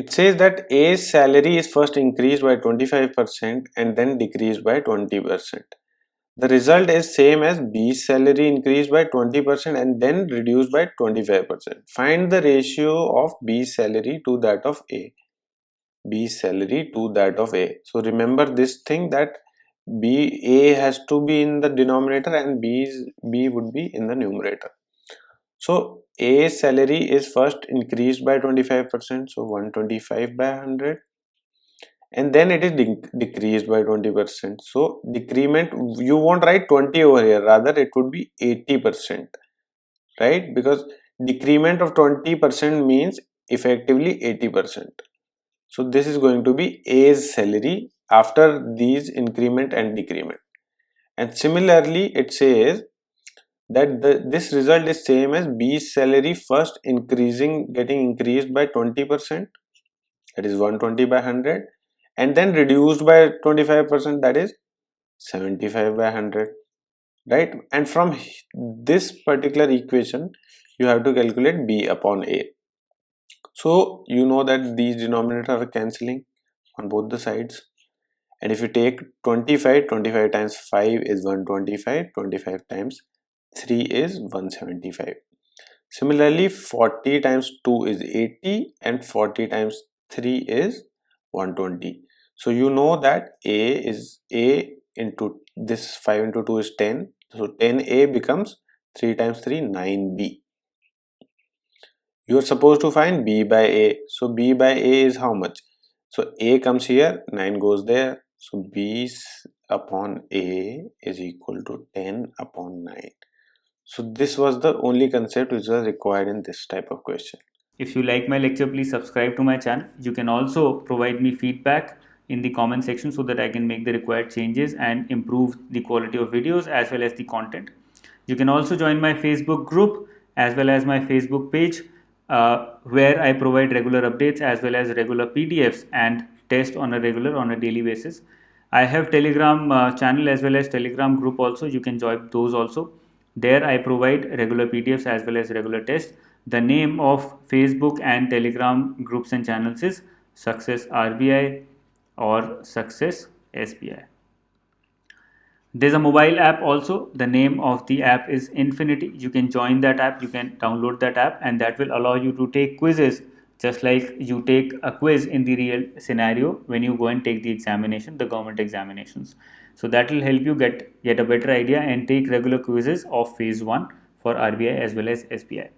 It says that A's salary is first increased by 25% and then decreased by 20%. The result is same as B's salary increased by 20% and then reduced by 25%. Find the ratio of B's salary to that of A. B's salary to that of A. So remember this thing that A has to be in the denominator and B would be in the numerator. So A's salary is first increased by 25%, so 125 by 100, and then it is decreased by 20%. So decrement, you won't write 20 over here, rather it would be 80%, right? Because decrement of 20% means effectively 80%. So this is going to be A's salary after these increment and decrement. And similarly it says that this result is same as B's salary first getting increased by 20%, that is 120 by 100, and then reduced by 25%, that is 75 by 100, right? And from this particular equation you have to calculate B upon A. So you know that these denominators are cancelling on both the sides, and if you take 25 times 5 is 125, 25 times 3 is 175. Similarly 40 times 2 is 80 and 40 times 3 is 120. So you know that A into this 5 into 2 is 10. So 10A becomes 3 times 3 9B. You are supposed to find B by A. So B by A is how much? So A comes here, 9 goes there. So B upon A is equal to 10 upon 9. So this was the only concept which was required in this type of question. If you like my lecture, please subscribe to my channel. You can also provide me feedback in the comment section so that I can make the required changes and improve the quality of videos as well as the content. You can also join my Facebook group as well as my Facebook page where I provide regular updates as well as regular PDFs and test on a daily basis. I have Telegram channel as well as Telegram group also. You can join those also. There I provide regular PDFs as well as regular tests. The name of Facebook and Telegram groups and channels is Success RBI or Success SBI. There's a mobile app also. The name of the app is Infinity. You can join that app, you can download that app, and that will allow you to take quizzes just like you take a quiz in the real scenario when you go and take the examination, the government examinations. So that will help you get a better idea and take regular quizzes of phase 1 for RBI as well as SBI.